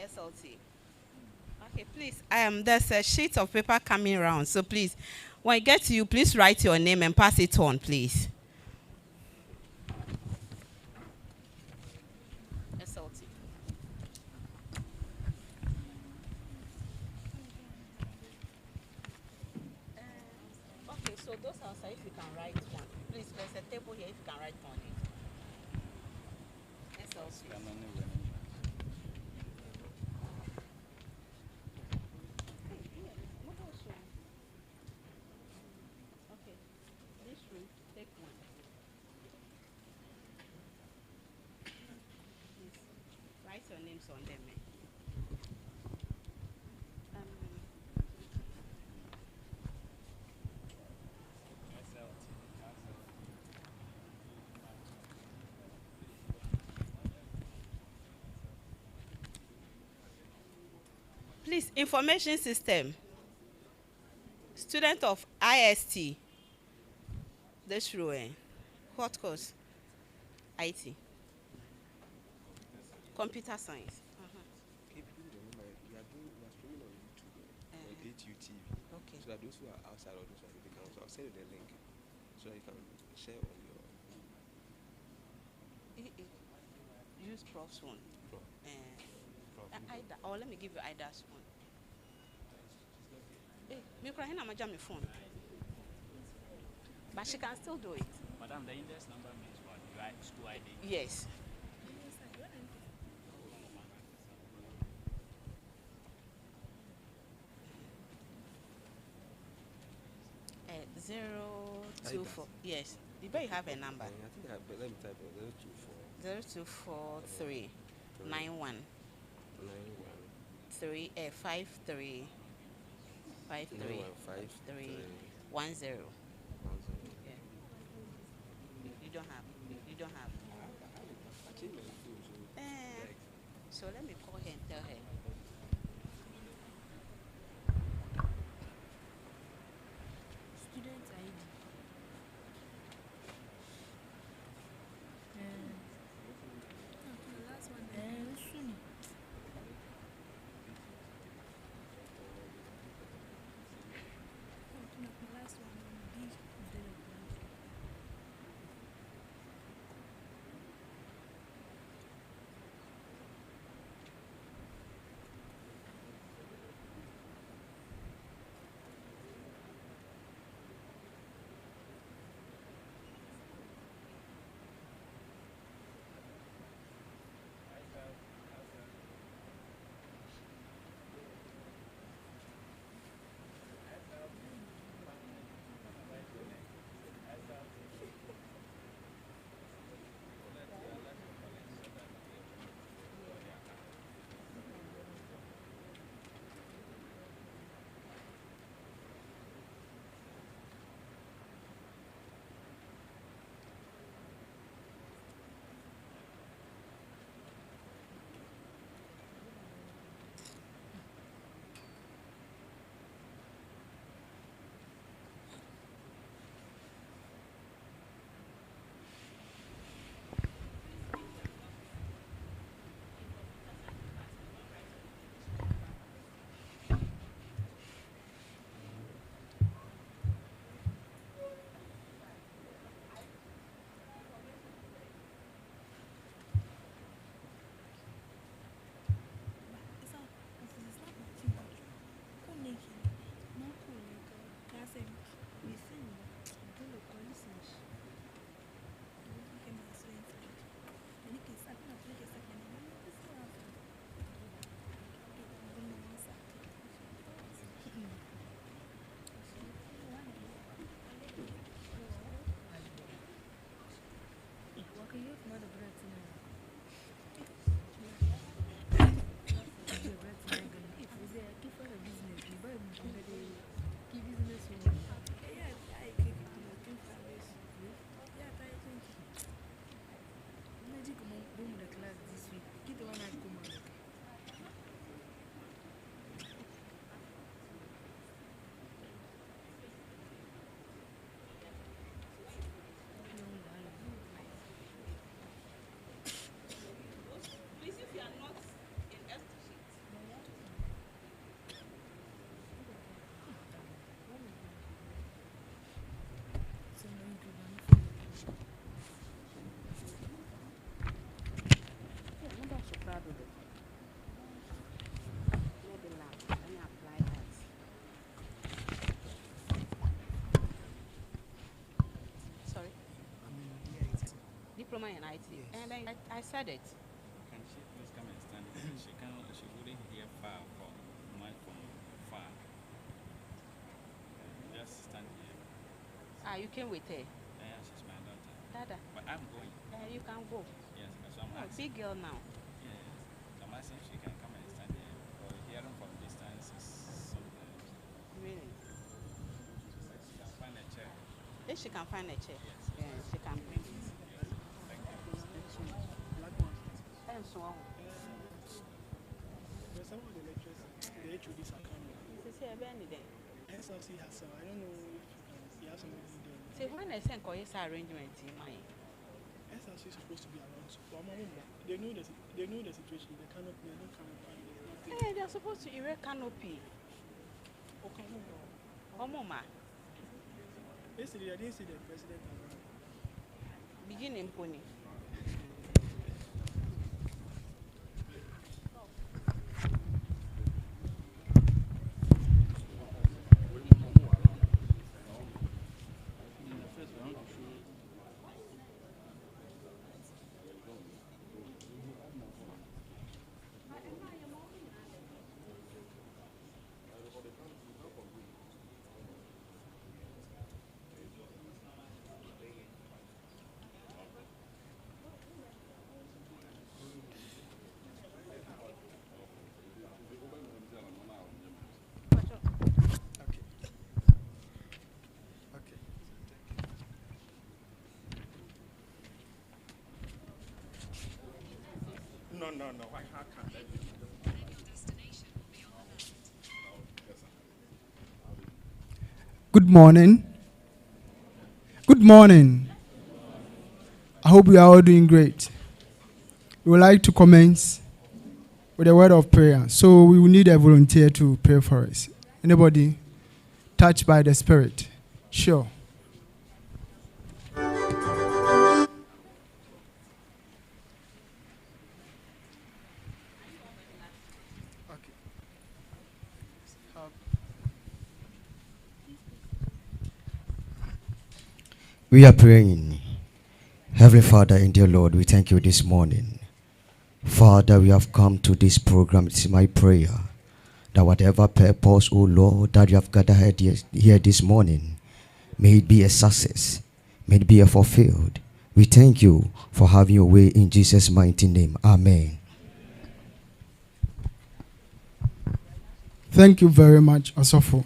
SLT. Okay, please. There's a sheet of paper coming around, so please, when it gets to you, please write your name and pass it on, please. SLT. Okay, so those outside, if you can write one, please. There's a table here. If you can write on it. SLT. Okay, this room, take one. Please write your names on them. Please, information system. Student of IST. This row. What course? IT. Computer science. Okay. So that those who are outside of those ones, they can also, I'll send you the link so that you can share on your Use Prof's one. Prof. Ida, or let me give you Ida's phone. Hey, me crying, I'm a jammy phone. But she can still do it. Madam, the index number means what? Right? School ID? Yes. 024. Yes. You better have a number. I think I have, but let me type it. 0243 91 3 53 53 3 10. Yeah. You don't have. You don't have. So let me call her and tell her. Student ID. The last one. Soon. The last one. diploma in IT. Yes. And then I said it. Can she please come and stand here? She wouldn't hear far from much from far. Just stand here. Ah, you came with her. Yeah, she's my daughter. Dada, But I'm going. you can go. Yes, so I'm Oh, asking. big girl now. Yes. So I'm asking if she can come and stand here. Or hearing from distance is sometimes. Really? She can find a chair. If she can find a chair, Yes. she can bring it. Thank you. And so on. But some of the lectures, the HODs are coming. This is any day. SLC has some. I don't know if you have somebody there. See, when I send Koyesa arrangement in my SLC is supposed to be around. So they know the situation. They cannot. They don't come. they're supposed to erect canopy. Okay, Oh, mama. yesterday I didn't see the president around. Beginning pony. Okay. No. How can that be? Good morning. Good morning. I hope we are all doing great. We would like to commence with a word of prayer. So we will need a volunteer to pray for us. Anybody touched by the Spirit? Sure. We are praying. Heavenly Father and dear Lord, we thank you this morning. Father, we have come to this program. It's my prayer that whatever purpose, oh Lord, that you have gathered here this morning, may it be a success. May it be a fulfilled. We thank you for having your way in Jesus' mighty name. Amen. Thank you very much, Asofo.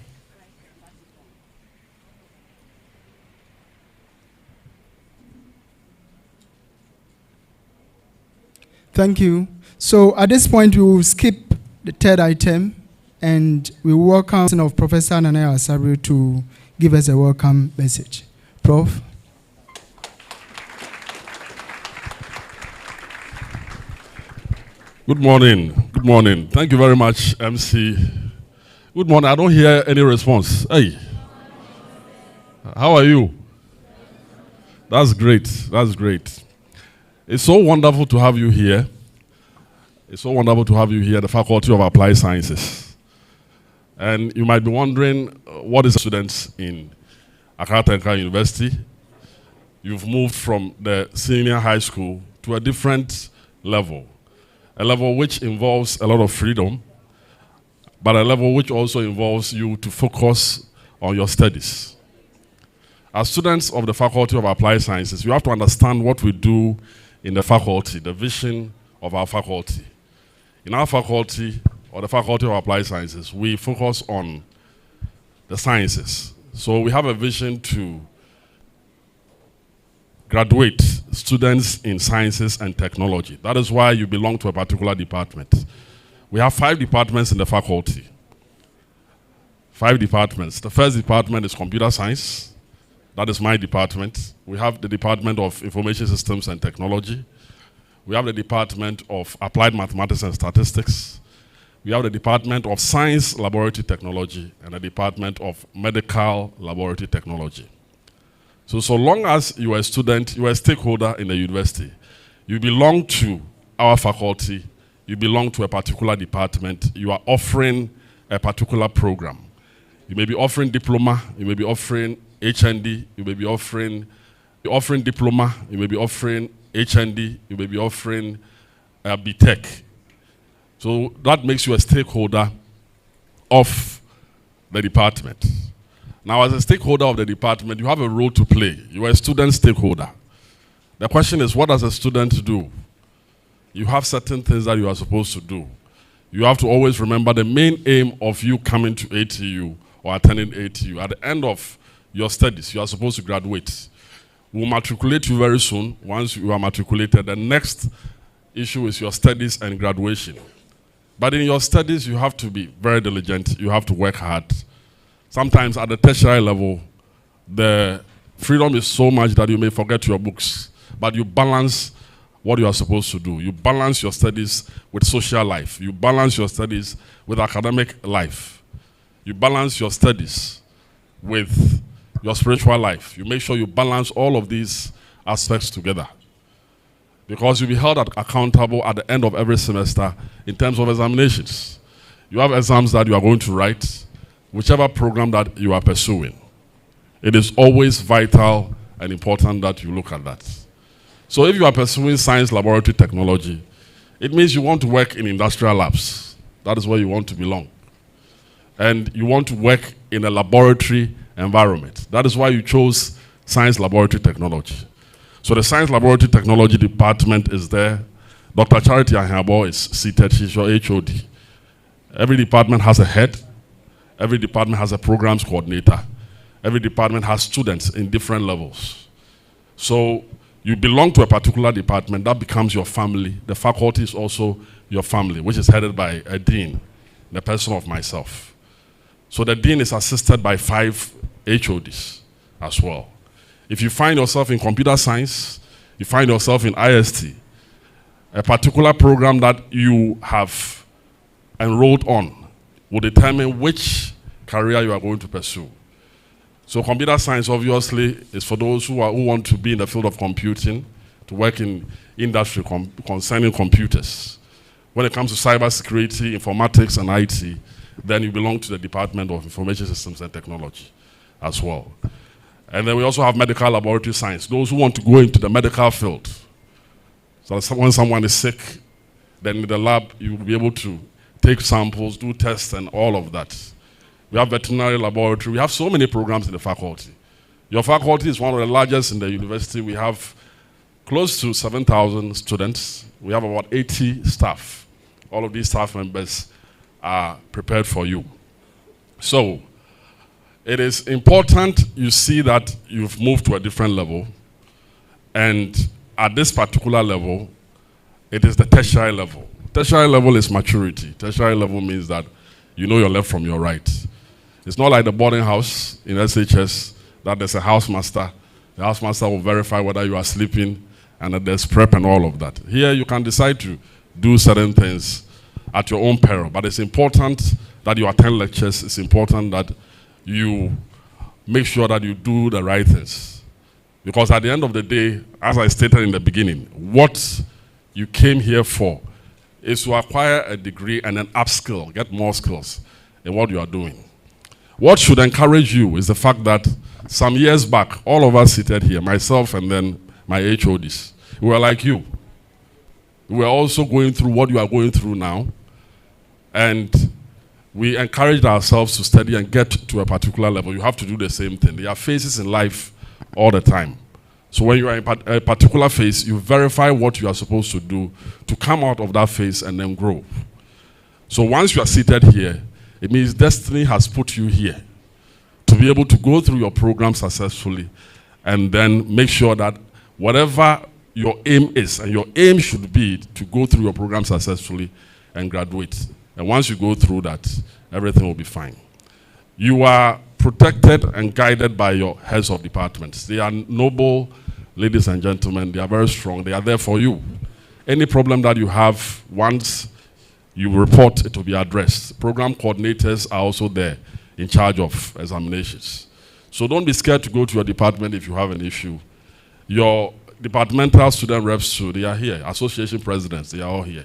Thank you. So at this point, we will skip the third item and we welcome of Professor Nanaya Asabri to give us a welcome message. Prof. Good morning. Good morning. Thank you very much, MC. Good morning. I don't hear any response. Hey. How are you? That's great. That's great. It's so wonderful to have you here. It's so wonderful to have you here, the Faculty of Applied Sciences. And you might be wondering, what is students in Accra Technical University? You've moved from the senior high school to a different level. A level which involves a lot of freedom, but a level which also involves you to focus on your studies. As students of the Faculty of Applied Sciences, you have to understand what we do in the faculty, the vision of our faculty. In our faculty, or the Faculty of Applied Sciences, we focus on the sciences. So we have a vision to graduate students in sciences and technology. That is why you belong to a particular department. We have 5 departments in the faculty. 5 departments. The first department is computer science. That is my department. We have the Department of Information Systems and Technology. We have the Department of Applied Mathematics and Statistics. We have the Department of Science Laboratory Technology and the Department of Medical Laboratory Technology. So long as you are a student, you are a stakeholder in the university, you belong to our faculty, you belong to a particular department, you are offering a particular program. You may be offering diploma, you may be offering HND, you may be offering diploma, you may be offering HND, you may be offering BTech. So that makes you a stakeholder of the department. Now, as a stakeholder of the department, you have a role to play. You are a student stakeholder. The question is, what does a student do? You have certain things that you are supposed to do. You have to always remember the main aim of you coming to ATU or attending ATU. At the end of your studies, you are supposed to graduate. We'll matriculate you very soon. Once you are matriculated, the next issue is your studies and graduation. But in your studies, you have to be very diligent. You have to work hard. Sometimes at the tertiary level, the freedom is so much that you may forget your books. But you balance what you are supposed to do. You balance your studies with social life. You balance your studies with academic life. You balance your studies with your spiritual life. You make sure you balance all of these aspects together. Because you'll be held accountable at the end of every semester in terms of examinations. You have exams that you are going to write, whichever program that you are pursuing. It is always vital and important that you look at that. So if you are pursuing science laboratory technology, it means you want to work in industrial labs. That is where you want to belong. And you want to work in a laboratory environment. That is why you chose science laboratory technology. So the science laboratory technology department is there. Dr. Charity Ahabo is seated. She's your HOD. Every department has a head. Every department has a programs coordinator. Every department has students in different levels. So you belong to a particular department, that becomes your family. The faculty is also your family, which is headed by a dean, the person of myself. So the dean is assisted by 5 HODs as well. If you find yourself in computer science, you find yourself in IST, a particular program that you have enrolled on will determine which career you are going to pursue. So computer science obviously is for those who want to be in the field of computing, to work in industry concerning computers. When it comes to cybersecurity, informatics, and IT, then you belong to the Department of Information Systems and Technology as well. And then we also have medical laboratory science, those who want to go into the medical field. So when someone is sick, then in the lab, you will be able to take samples, do tests, and all of that. We have veterinary laboratory. We have so many programs in the faculty. Your faculty is one of the largest in the university. We have close to 7,000 students. We have about 80 staff. All of these staff members are prepared for you. So it is important you see that you've moved to a different level. And at this particular level, it is the tertiary level. Tertiary level is maturity. Tertiary level means that you know your left from your right. It's not like the boarding house in SHS that there's a housemaster. The housemaster will verify whether you are sleeping and that there's prep and all of that. Here you can decide to do certain things at your own peril, but it's important that you attend lectures. It's important that you make sure that you do the right things. Because at the end of the day, as I stated in the beginning, what you came here for is to acquire a degree and then upskill, get more skills in what you are doing. What should encourage you is the fact that some years back, all of us seated here, myself and then my HODs, we were like you. We were also going through what you are going through now, and we encouraged ourselves to study and get to a particular level. You have to do the same thing. There are phases in life all the time. So when you are in a particular phase, you verify what you are supposed to do to come out of that phase and then grow. So once you are seated here, it means destiny has put you here to be able to go through your program successfully and then make sure that whatever your aim is, and your aim should be to go through your program successfully and graduate. And once you go through that, everything will be fine. You are protected and guided by your heads of departments. They are noble ladies and gentlemen. They are very strong. They are there for you. Any problem that you have, once you report, it will be addressed. Program coordinators are also there in charge of examinations. So don't be scared to go to your department if you have an issue. Your departmental student reps too, they are here. Association presidents, they are all here.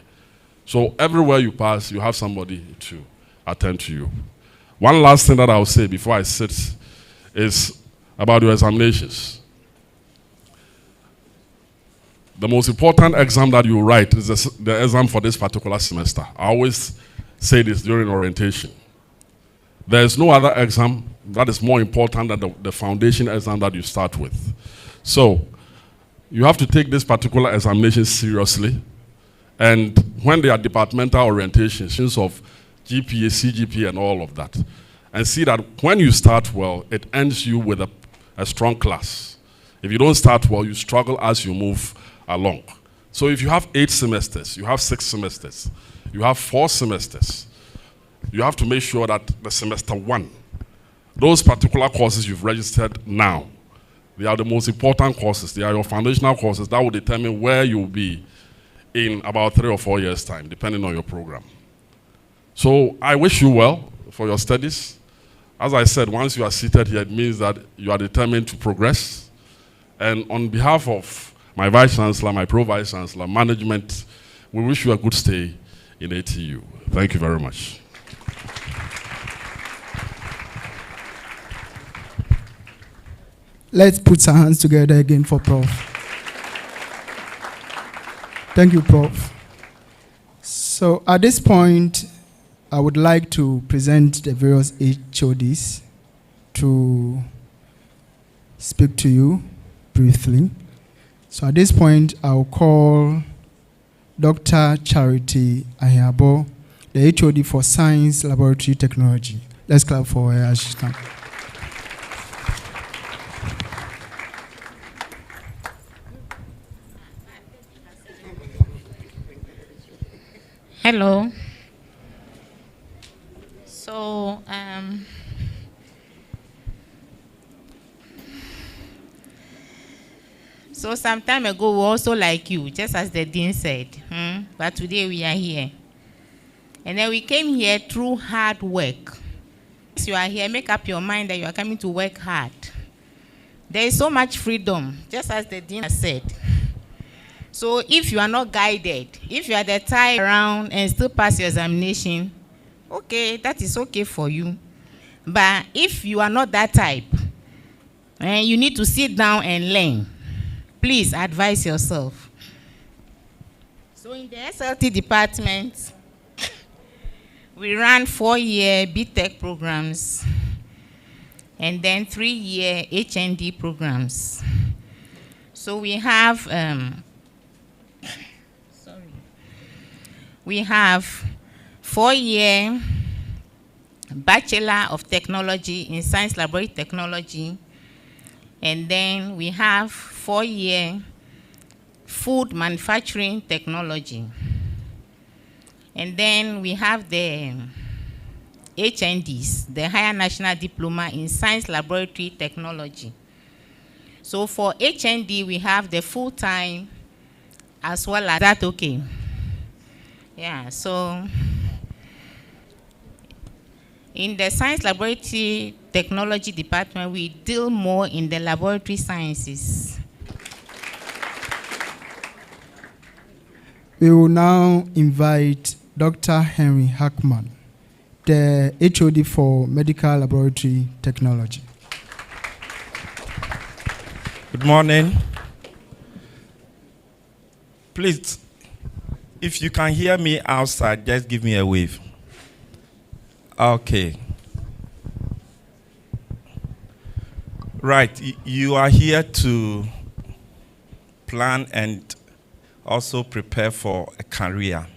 So everywhere you pass, you have somebody to attend to you. One last thing that I'll say before I sit is about your examinations. the most important exam that you write is the exam for this particular semester. I always say this during orientation. There is no other exam that is more important than the foundation exam that you start with. So, you have to take this particular examination seriously. And when they are departmental orientations of GPA, CGPA, and all of that, and see that when you start well, it ends you with a strong class. If you don't start well, you struggle as you move along. So if you have 8 semesters, you have 6 semesters, you have 4 semesters, you have to make sure that the semester 1, those particular courses you've registered now, they are the most important courses. They are your foundational courses that will determine where you will be in about 3 or 4 years' time, depending on your program. So I wish you well for your studies. As I said, once you are seated here, it means that you are determined to progress. And on behalf of my Vice Chancellor, my Pro-Vice Chancellor, management, we wish you a good stay in ATU. Thank you very much. Let's put some hands together again for Prof. Thank you, Prof. So at this point, I would like to present the various HODs to speak to you briefly. So at this point, I'll call Dr. Charity Ayabo, the HOD for Science Laboratory Technology. Let's clap for her as she comes. Hello. So some time ago, we were also like you, just as the dean said. But today we are here. And then we came here through hard work. As you are here, make up your mind that you are coming to work hard. There is so much freedom, just as the dean said. So if you are not guided, if you are the type around and still pass your examination, okay, that is okay for you. But if you are not that type, and you need to sit down and learn, please advise yourself. So in the SLT department, we run 4-year BTech programs and then 3-year HND programs. So we have we have 4-year Bachelor of Technology in Science Laboratory Technology, and then we have 4-year Food Manufacturing Technology. And then we have the HNDs, the Higher National Diploma in Science Laboratory Technology. So for HND, we have the full-time as well as that, okay? Yeah, so in the Science Laboratory Technology Department, we deal more in the laboratory sciences. We will now invite Dr. Henry Hackman, the HOD for Medical Laboratory Technology. Good morning. Please, if you can hear me outside, just give me a wave. Okay. Right, you are here to plan and also prepare for a career.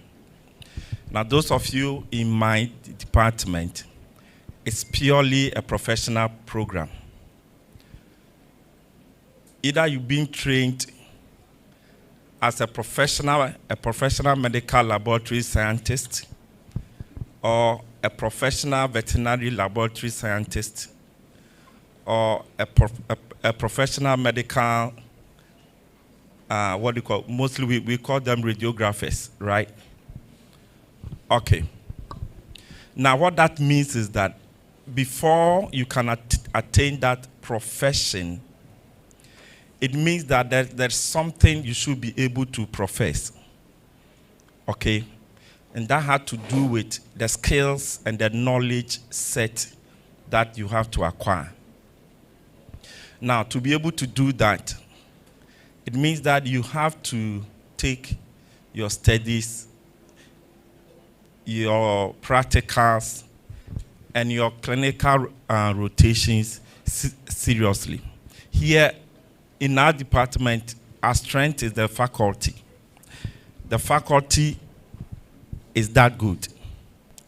Now, those of you in my department, it's purely a professional program. Either you've been trained as a professional medical laboratory scientist, or a professional veterinary laboratory scientist, or a professional medical, what do you call, mostly we call them radiographers, right? Okay. Now what that means is that before you can attain that profession, it means that there's something you should be able to profess, okay? And that had to do with the skills and the knowledge set that you have to acquire. Now, to be able to do that, It means that you have to take your studies, your practicals, and your clinical rotations seriously. Here in our department, our strength is the faculty. The faculty is that good.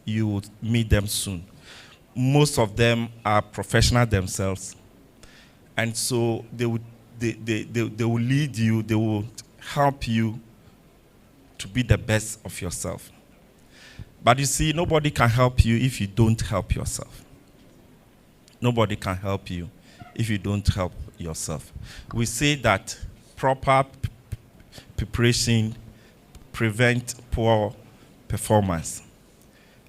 You will meet them soon. Most of them are professional themselves. And so they will lead you, they will help you to be the best of yourself. But you see, nobody can help you if you don't help yourself. Nobody can help you if you don't help yourself. We say that proper preparation prevents poor performance.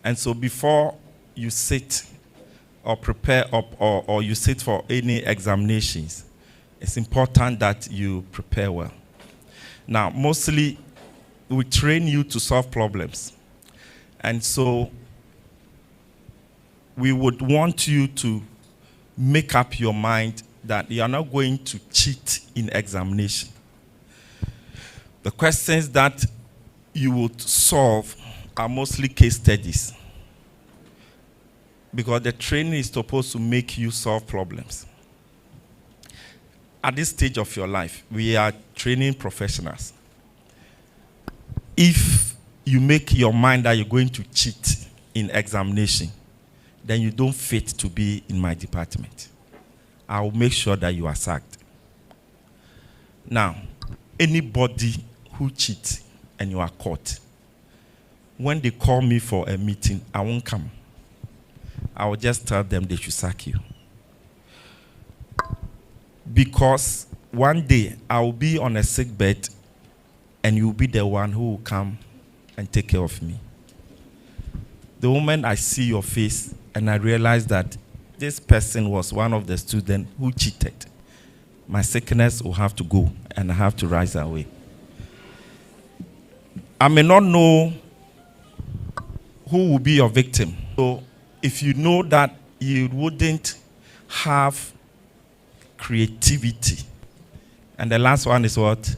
And so before you sit or prepare or you sit for any examinations, it's important that you prepare well. Now, mostly we train you to solve problems. And so we would want you to make up your mind that you are not going to cheat in examination. The questions that you would solve are mostly case studies, because the training is supposed to make you solve problems. At this stage of your life, we are training professionals. If you make your mind that you're going to cheat in examination, then you don't fit to be in my department. I will make sure that you are sacked. Now, anybody who cheats and you are caught, when they call me for a meeting, I won't come. I will just tell them they should sack you. Because one day I will be on a sick bed and you'll be the one who will come and take care of me. The moment I see your face and I realize that this person was one of the students who cheated, my sickness will have to go and I have to rise away. I may not know who will be your victim. So if you know that you wouldn't have creativity, and the last one is what?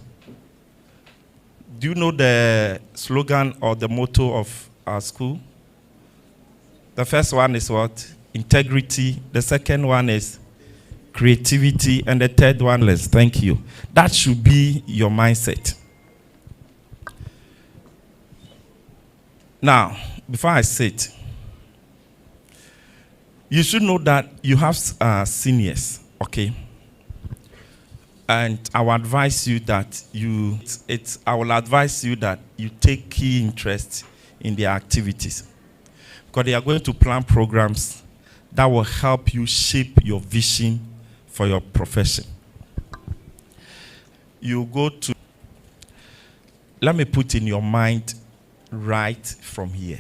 Do you know the slogan or the motto of our school? The first one is what? Integrity. The second one is creativity. And the third one is thank you. That should be your mindset. Now, before I sit, you should know that you have seniors, okay? And I will advise you that you take key interest in their activities, because they are going to plan programs that will help you shape your vision for your profession. You go to, let me put in your mind right from here.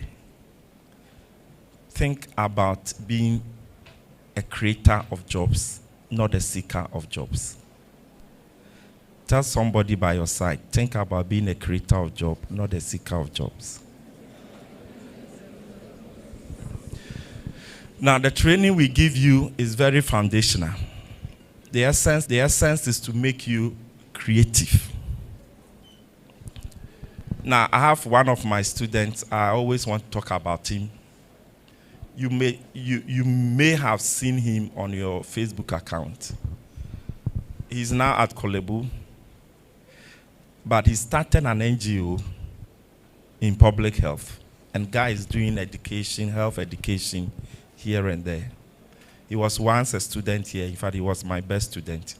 Think about being a creator of jobs, not a seeker of jobs. Tell somebody by your side, think about being a creator of jobs, not a seeker of jobs. Now, the training we give you is very foundational. The essence is to make you creative. Now, I have one of my students, I always want to talk about him. You may have seen him on your Facebook account. He's now at Kolebu, but he started an NGO in public health. And guy is doing education, health education, here and there. He was once a student here. In fact, he was my best student.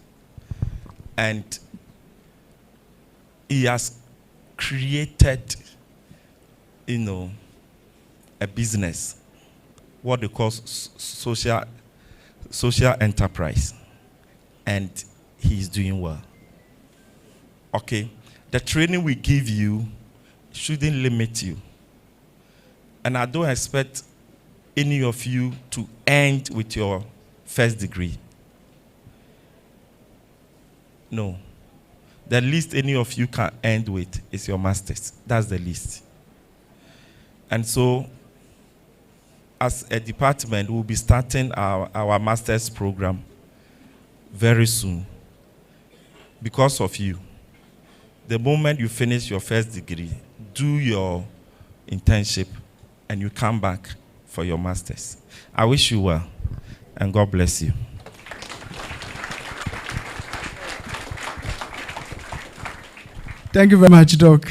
And he has created, a business, what they call social enterprise. And he's doing well. Okay? The training we give you shouldn't limit you. And I don't expect any of you to end with your first degree. No. The least any of you can end with is your master's. That's the least. And so, as a department, we'll be starting our master's program very soon because of you. the moment you finish your first degree, do your internship, and you come back for your master's. I wish you well, and God bless you. Thank you very much, Doc.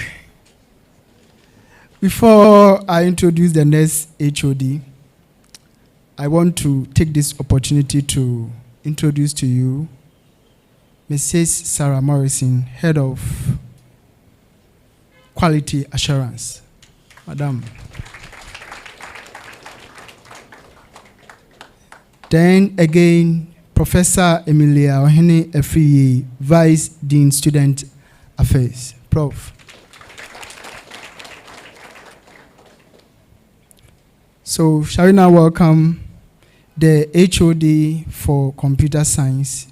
Before I introduce the next HOD, I want to take this opportunity to introduce to you Mrs. Sarah Morrison, Head of Quality Assurance. Madam. Then again, Professor Emilia Ohene Efriye, Vice Dean Student Affairs. Prof. So, shall we now welcome the HOD for Computer Science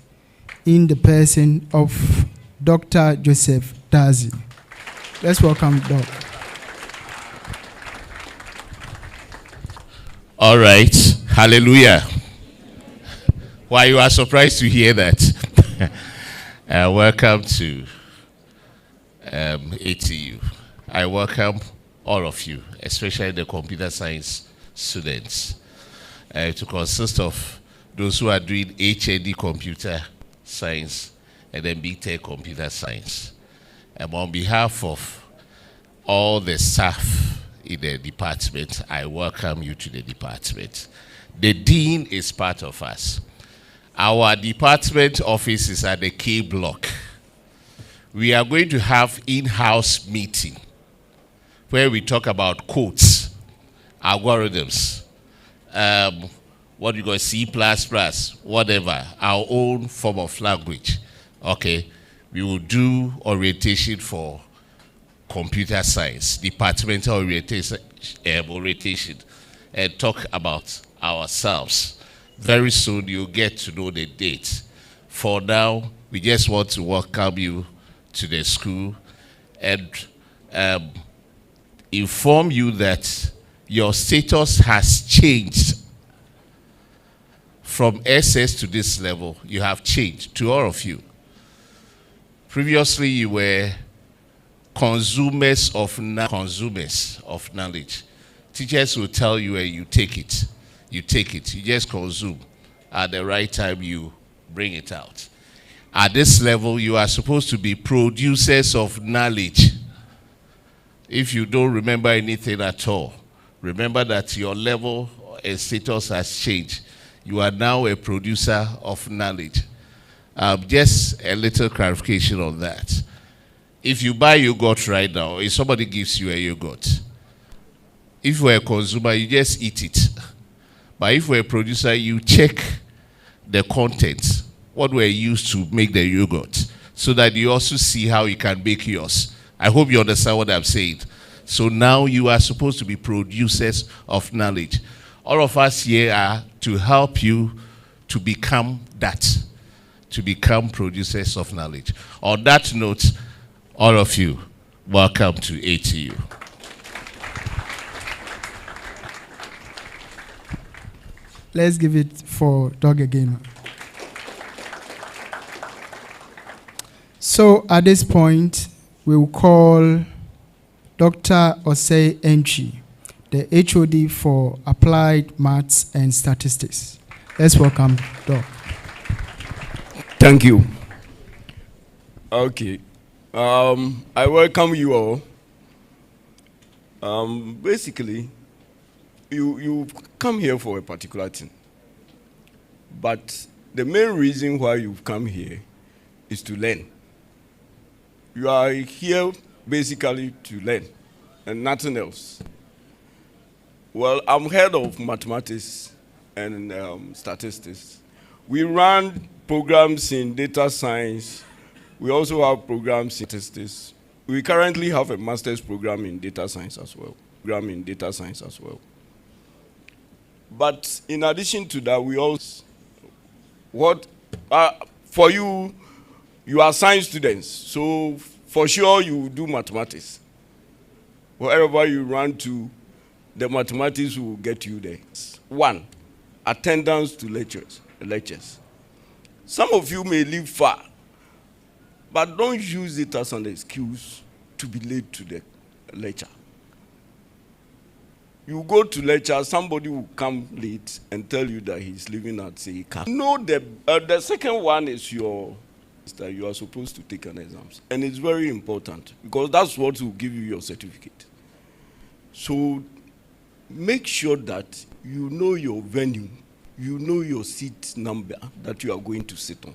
in the person of Dr. Joseph Dazi. Let's welcome Doc. All right. Hallelujah. Why you are surprised to hear that? Welcome to ATU. I welcome all of you, especially the computer science students, to consist of those who are doing HND computer science and then Big Tech computer science. On behalf of all the staff in the department, I welcome you to the department. The dean is part of us. Our department office is at the K block. We are going to have in-house meeting where we talk about codes, algorithms, what you call C++, whatever, our own form of language. Okay, we will do orientation for computer science, departmental orientation, and talk about ourselves. Very soon you'll get to know the date. For now, we just want to welcome you to the school and inform you that your status has changed. From SS to this level, you have changed, to all of you. Previously, you were consumers of knowledge. Teachers will tell you and you take it. You take it. You just consume. At the right time, you bring it out. At this level, you are supposed to be producers of knowledge. If you don't remember anything at all, remember that your level and status has changed. You are now a producer of knowledge. Just a little clarification on that. If you buy yogurt right now, if somebody gives you a yogurt, if you're a consumer, you just eat it. But if you're a producer, you check the contents, what were used to make the yogurt, so that you also see how you can make yours. I hope you understand what I'm saying. So now you are supposed to be producers of knowledge. All of us here are to help you to become that, to become producers of knowledge. On that note, all of you, welcome to ATU. Let's give it for Doug again. So at this point, we will call Dr. Osei Entry, the HOD for Applied Maths and Statistics. Let's welcome Doc. Thank you. Okay. I welcome you all. Basically, you come here for a particular thing. But the main reason why you've come here is to learn. You are here basically to learn and nothing else. Well, I'm head of mathematics and statistics. We run programs in data science. We also have programs in statistics. We currently have a master's program in data science as well. But in addition to that, we also, for you, you are science students, so for sure you do mathematics. Wherever you run to, the mathematics will get you there. 1, attendance to lectures. Some of you may live far. But don't use it as an excuse to be late to the lecture. You go to lecture, somebody will come late and tell you that he's living at, say, Car. No, the second one is that you are supposed to take an exam. And it's very important because that's what will give you your certificate. So make sure that you know your venue, you know your seat number that you are going to sit on.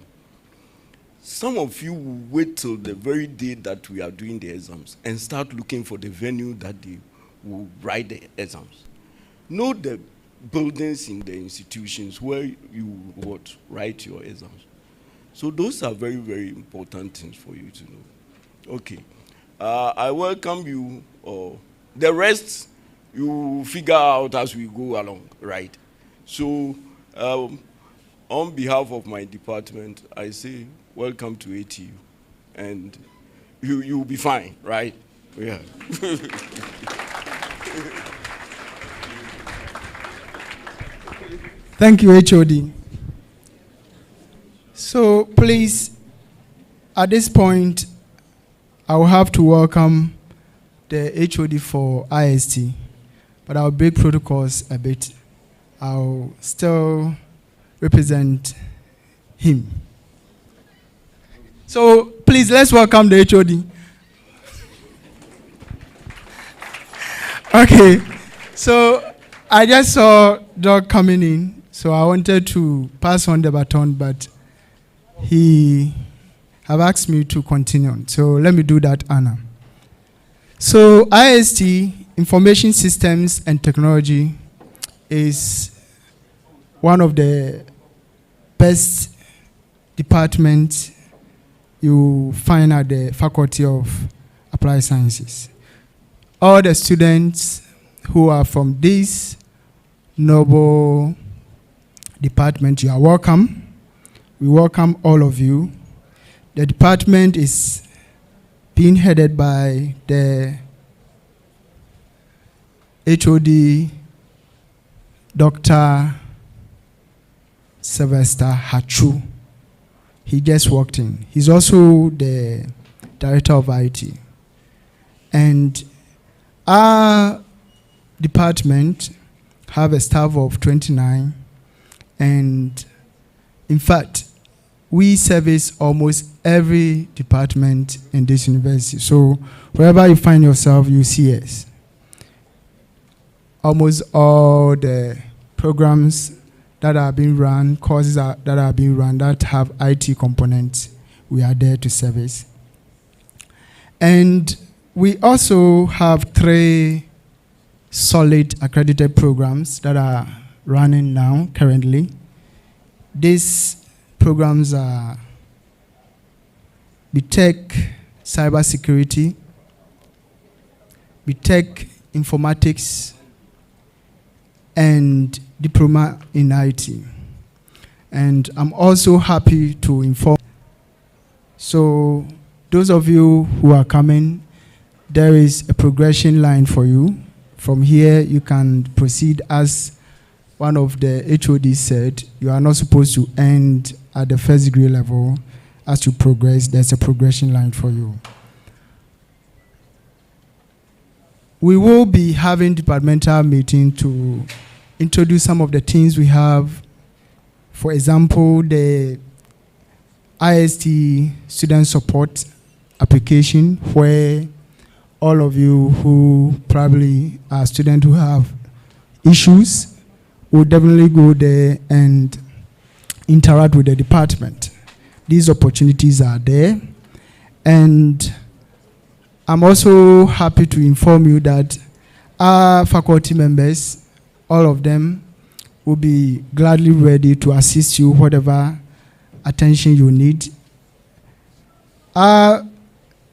Some of you will wait till the very day that we are doing the exams and start looking for the venue that they will write the exams. Know the buildings in the institutions where you write your exams. So those are very, very important things for you to know. Okay. I welcome you. The rest, you figure out as we go along, right? So on behalf of my department, I say welcome to ATU. And you'll be fine, right? Yeah. Thank you, HOD. So please, at this point, I will have to welcome the HOD for IST, but I'll break protocols a bit. I'll still represent him. So please, let's welcome the HOD. Okay, so I just saw Doc coming in, so I wanted to pass on the baton, but he have asked me to continue. So let me do that, Anna. So IST, Information Systems and Technology, is one of the best departments you find at the Faculty of Applied Sciences. All the students who are from this noble department, you are welcome. We welcome all of you. The department is being headed by the HOD, Dr. Sylvester Hachu. He just walked in. He's also the director of IT. And our department have a staff of 29, and in fact, we service almost every department in this university. So wherever you find yourself, you see us. Almost all the programs that are being run, courses that are being run that have IT components, we are there to service. And we also have 3 solid accredited programs that are running now, currently. These programs are BTech Cybersecurity, BTech Informatics, and Diploma in IT. And I'm also happy to inform. So those of you who are coming, there is a progression line for you. From here, you can proceed as one of the HODs said. You are not supposed to end at the first degree level. As you progress, there's a progression line for you. We will be having departmental meeting to introduce some of the things we have. For example, the IST student support application, where all of you who probably are students who have issues will definitely go there and interact with the department. These opportunities are there. And I'm also happy to inform you that our faculty members, all of them, will be gladly ready to assist you whatever attention you need. Our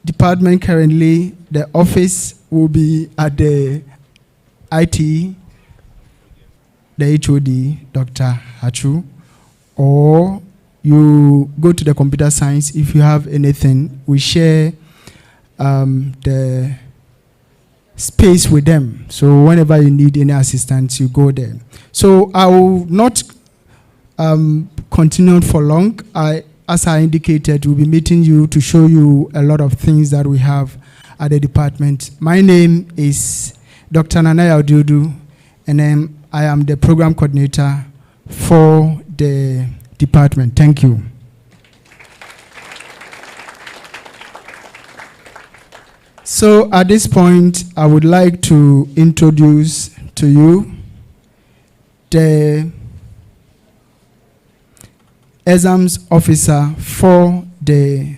department currently, the office will be at the IT, the HOD, Dr. Hachu, or you go to the computer science. If you have anything, we share the space with them. So whenever you need any assistance, you go there. So I will not continue for long. I as I indicated, we'll be meeting you to show you a lot of things that we have at the department. My name is Dr. Nanaya Odudu, and I am the program coordinator for the department. Thank you. So at this point, I would like to introduce to you the exams officer for the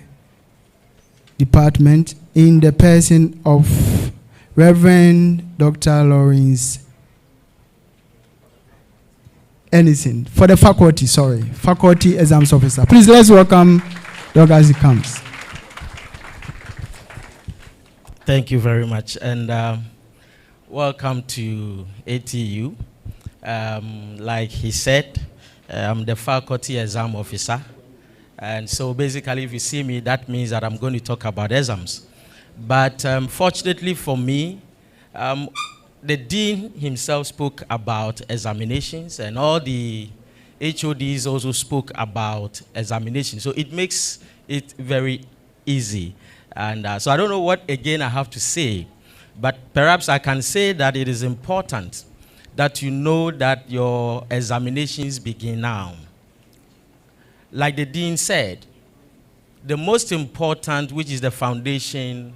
department in the person of Reverend Dr. Lawrence Anything for the faculty, faculty exams officer. Please let's welcome Doug as he comes. Thank you very much, and welcome to ATU. Like he said, I'm the faculty exam officer, and so basically if you see me, that means that I'm going to talk about exams. But fortunately for me, the dean himself spoke about examinations, and all the HODs also spoke about examinations. So it makes it very easy. And so I don't know what again I have to say, but perhaps I can say that it is important that you know that your examinations begin now. Like the dean said, the most important, which is the foundation,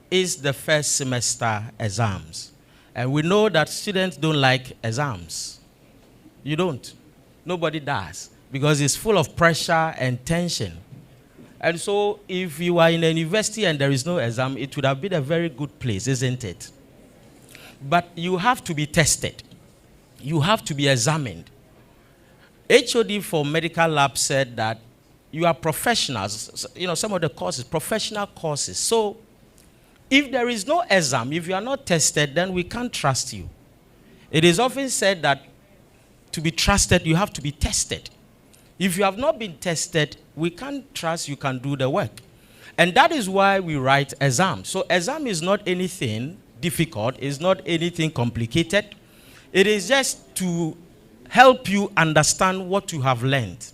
is the first semester exams. And we know that students don't like exams. You don't. Nobody does, because it's full of pressure and tension. And so if you are in a university and there is no exam, it would have been a very good place, isn't it? But you have to be tested. You have to be examined. HOD for medical lab said that you are professionals, some of the courses, professional courses. So if there is no exam, if you are not tested, then we can't trust you. It is often said that to be trusted, you have to be tested. If you have not been tested, we can't trust you can do the work. And that is why we write exams. So exam is not anything difficult, it's not anything complicated. It is just to help you understand what you have learned,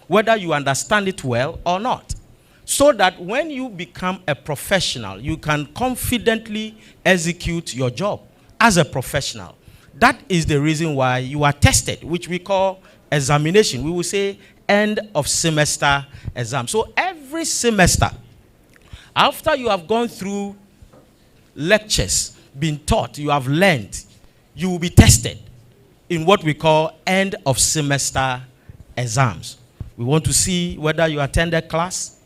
whether you understand it well or not, so that when you become a professional, you can confidently execute your job as a professional. That is the reason why you are tested, which we call examination. We will say end of semester exam. So every semester, after you have gone through lectures, been taught, you have learned, you will be tested in what we call end of semester exams. We want to see whether you attended class.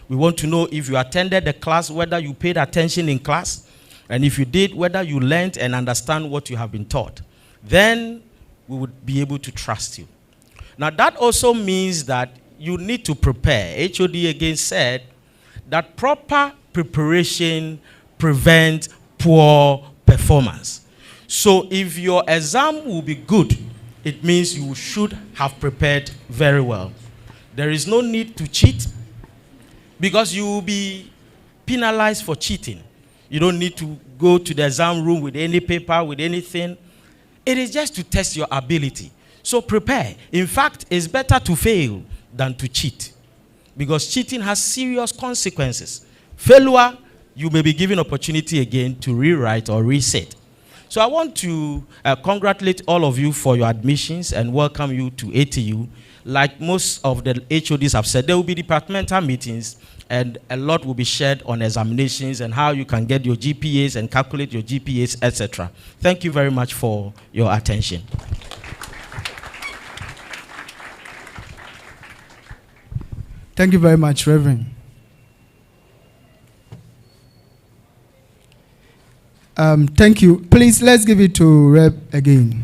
We want to know if you attended the class, whether you paid attention in class, and if you did, whether you learned and understand what you have been taught. Then we would be able to trust you. Now that also means that you need to prepare. HOD again said that proper preparation prevents poor performance. So if your exam will be good, it means you should have prepared very well. There is no need to cheat, because you will be penalized for cheating. You don't need to go to the exam room with any paper, with anything. It is just to test your ability. So prepare. In fact, it's better to fail than to cheat, because cheating has serious consequences. Failure, you may be given opportunity again to rewrite or reset. So I want to congratulate all of you for your admissions and welcome you to ATU. Like most of the HODs have said, there will be departmental meetings and a lot will be shared on examinations and how you can get your GPAs and calculate your GPAs, etc. Thank you very much for your attention. Thank you very much, Reverend. Thank you. Please, let's give it to Reb again.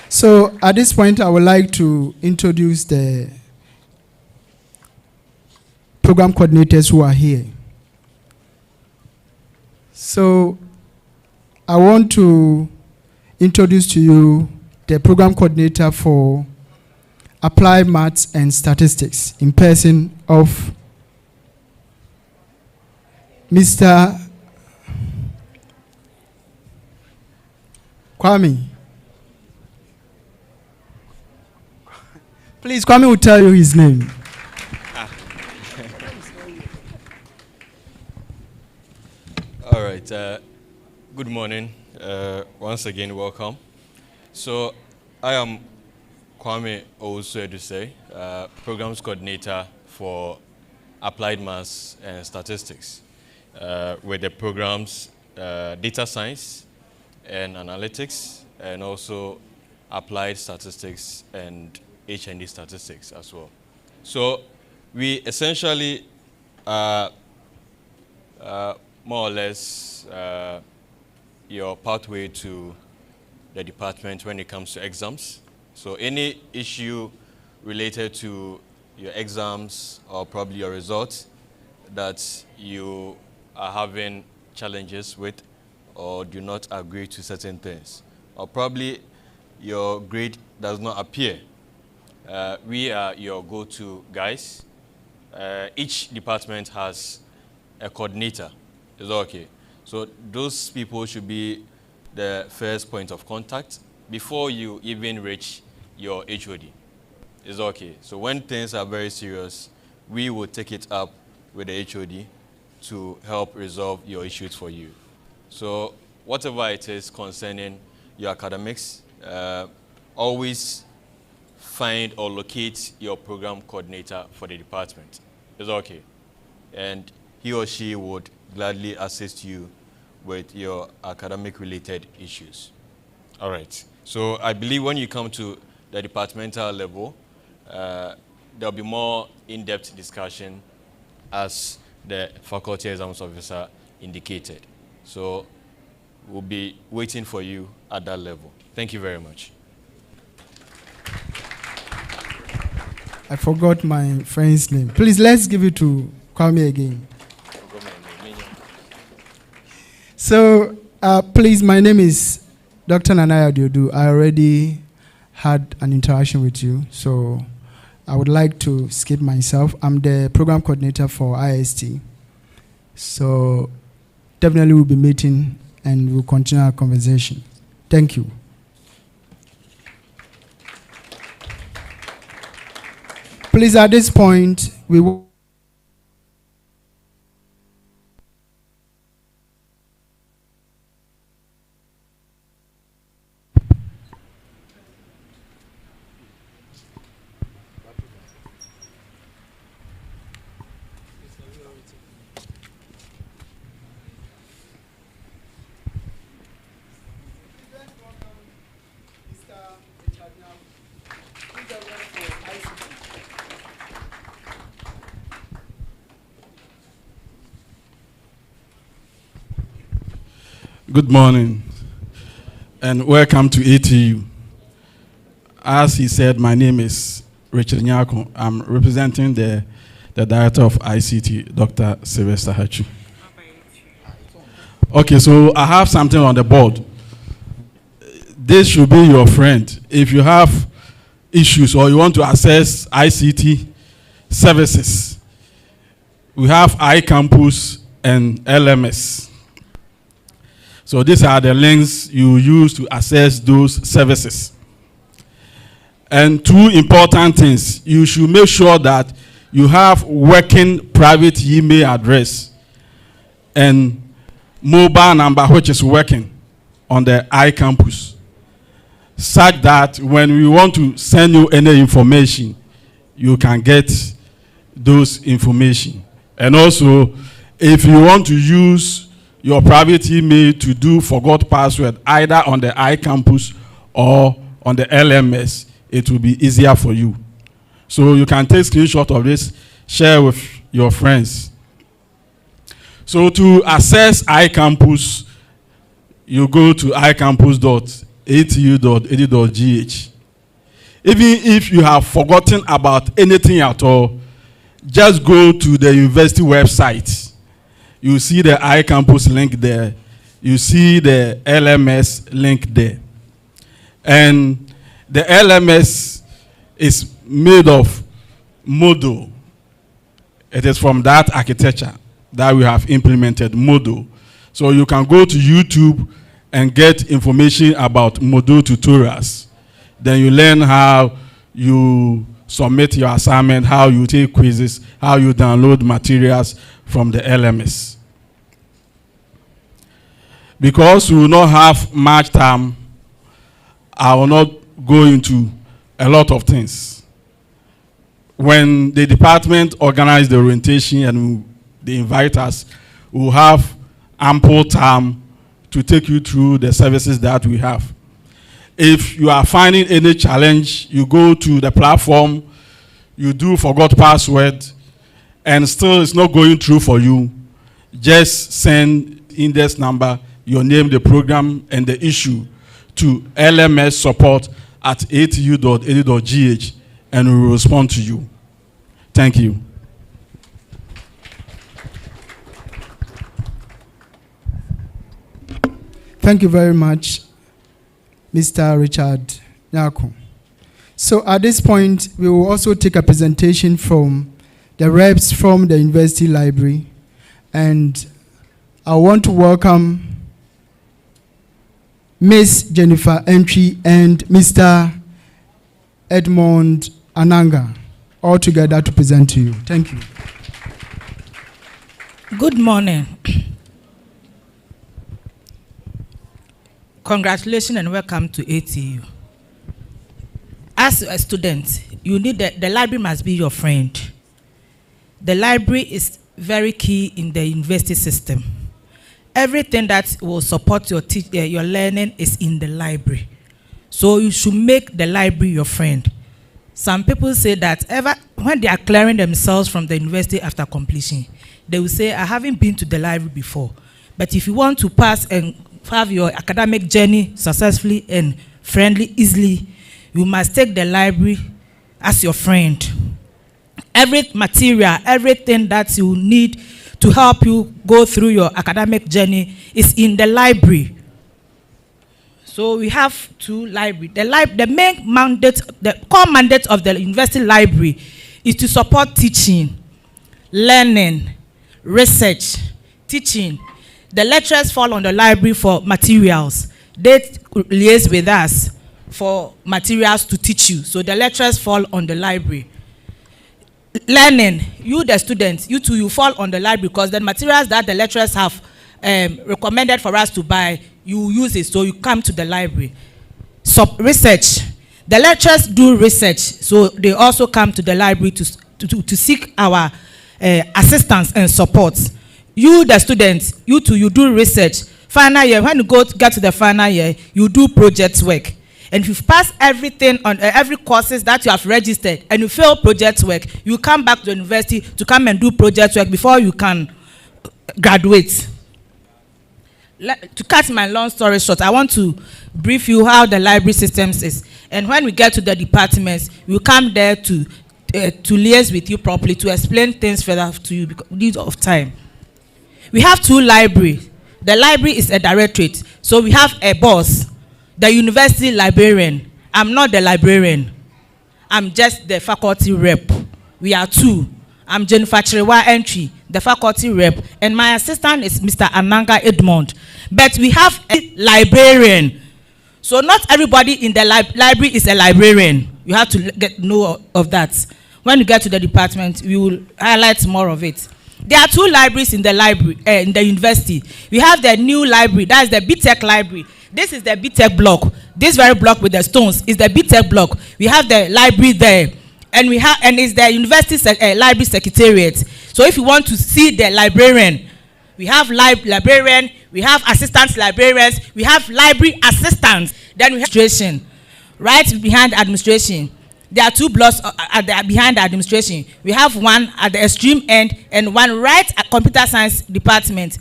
So at this point, I would like to introduce the program coordinators who are here. So I want to introduce to you the program coordinator for Applied Maths and Statistics in person of Mr. Kwame. Please, Kwame will tell you his name. All right. Good morning. Once again, welcome. So, I am Kwame Owusu-Edusei, Programs Coordinator for Applied Maths and Statistics, with the programs Data Science and Analytics, and also Applied Statistics and H&D Statistics as well. So, we essentially more or less your pathway to the department when it comes to exams. So any issue related to your exams or probably your results that you are having challenges with or do not agree to certain things, or probably your grade does not appear, we are your go-to guys. Each department has a coordinator. Is that okay? So those people should be the first point of contact before you even reach your HOD. Is that okay? So when things are very serious, we will take it up with the HOD to help resolve your issues for you. So whatever it is concerning your academics, always find or locate your program coordinator for the department. Is that okay? And he or she would gladly assist you with your academic related issues. All right. So I believe when you come to the departmental level, there'll be more in-depth discussion as the faculty exams officer indicated. So we'll be waiting for you at that level. Thank you very much. I forgot my friend's name. Please, let's give it to Kwame again. So, please, my name is Dr. Nanaya Diodu. I already had an interaction with you, so I would like to skip myself. I'm the program coordinator for IST. So, definitely we'll be meeting and we'll continue our conversation. Thank you. Please, at this point, we will. Good morning and welcome to ATU. As he said, my name is Richard Nyako. I'm representing the Director of ICT, Dr. Sylvester Hachu. Okay, so I have something on the board. This should be your friend. If you have issues or you want to access ICT services, we have iCampus and LMS. So these are the links you use to access those services. And two important things. You should make sure that you have working private email address and mobile number which is working on the iCampus, such that when we want to send you any information, you can get those information. And also, if you want to use your private email to do forgot password either on the iCampus or on the LMS, it will be easier for you. So you can take screenshot of this, share with your friends. So to access iCampus, you go to icampus.atu.edu.gh. Even if you have forgotten about anything at all, just go to the university website. You see the iCampus link there. You see the LMS link there. And the LMS is made of Moodle. It is from that architecture that we have implemented, Moodle. So you can go to YouTube and get information about Moodle tutorials. Then you learn how you submit your assignment, how you take quizzes, how you download materials from the LMS. Because we will not have much time, I will not go into a lot of things. When the department organize the orientation and they invite us, we will have ample time to take you through the services that we have. If you are finding any challenge, you go to the platform, you do forgot password, and still it's not going through for you, just send index number, your name, the program, and the issue to lmssupport@atu.edu.gh, and we will respond to you. Thank you. Thank you very much, Mr. Richard Nyako. So at this point, we will also take a presentation from the reps from the University Library. And I want to welcome Ms. Jennifer Entry and Mr. Edmond Ananga, all together to present to you. Thank you. Good morning. Congratulations and welcome to ATU. As a student, you need the library must be your friend. The library is very key in the university system. Everything that will support your learning is in the library. So you should make the library your friend. Some people say that when they are clearing themselves from the university after completion, they will say, I haven't been to the library before. But if you want to pass and have your academic journey successfully and friendly, easily, you must take the library as your friend. Every material, everything that you need to help you go through your academic journey is in the library. So we have two libraries. The main mandate, the core mandate of the university library is to support teaching, learning, research, teaching. The lecturers fall on the library for materials. They liaise with us for materials to teach you. So the lecturers fall on the library. Learning, you the students, you too, you fall on the library because the materials that the lecturers have recommended for us to buy, you use it, so you come to the library. Research, the lecturers do research, so they also come to the library to seek our assistance and support. You the students, you too, you do research. Final year, when you get to the final year, you do project work. And if you pass everything on every courses that you have registered and you fail project work, you come back to the university to come and do project work before you can graduate. To cut my long story short, I want to brief you how the library systems is. And when we get to the departments, we come there to liaise with you properly, to explain things further to you because we need of time. We have two libraries. The library is a directorate. So we have a boss, the university librarian. I'm not the librarian. I'm just the faculty rep. We are two. I'm Jennifer Entry, the faculty rep, and my assistant is Mr. Ananga Edmond. But we have a librarian. So not everybody in the library is a librarian. You have to know of that. When you get to the department, we will highlight more of it. There are two libraries in the library, in the university. We have the new library, that's the BTech library. This is the BTech block. This very block with the stones is the BTech block. We have the library there, and it's the university library secretariat. So if you want to see the librarian, we have librarian, we have assistant librarians, we have library assistants. Then we have administration, right behind administration. There are two blocks behind the administration. We have one at the extreme end and one right at computer science department.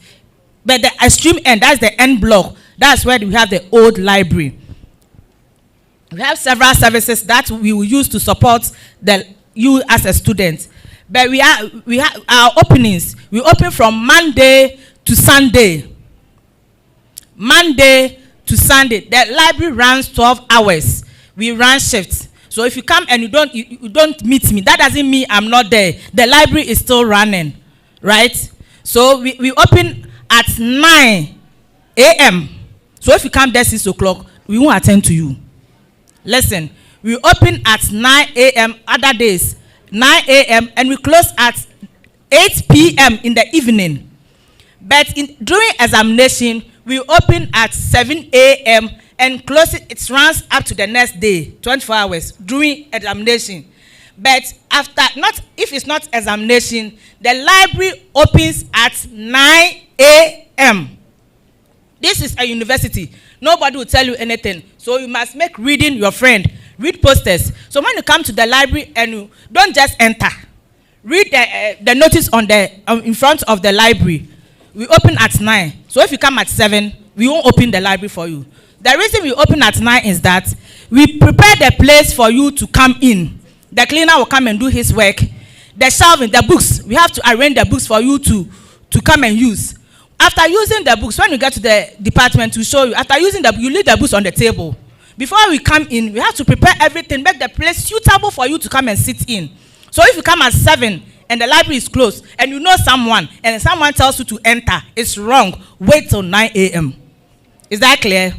But the extreme end, that's the end block. That's where we have the old library. We have several services that we will use to support you as a student. But we have our openings. We open from Monday to Sunday. Monday to Sunday. The library runs 12 hours. We run shifts. So if you come and you don't meet me, that doesn't mean I'm not there. The library is still running, right? So we open at 9 a.m. So if you come there 6 o'clock, we won't attend to you. Listen, We open at 9 a.m. other days, 9 a.m. and we close at 8 p.m. in the evening. But during examination, we open at 7 a.m. and close it. It runs up to the next day, 24 hours during examination. But if it's not examination, the library opens at 9 a.m. This is a university. Nobody will tell you anything. So you must make reading your friend. Read posters. So when you come to the library and you don't just enter, read the notice on in front of the library. We open at 9. So if you come at 7, we won't open the library for you. The reason we open at 9 is that we prepare the place for you to come in. The cleaner will come and do his work. The shelving, the books, we have to arrange the books for you to come and use. After using the books, when you get to the department, we show you. After using you leave the books on the table. Before we come in, we have to prepare everything, make the place suitable for you to come and sit in. So if you come at 7 and the library is closed and you know someone and someone tells you to enter, it's wrong. Wait till 9 a.m. Is that clear?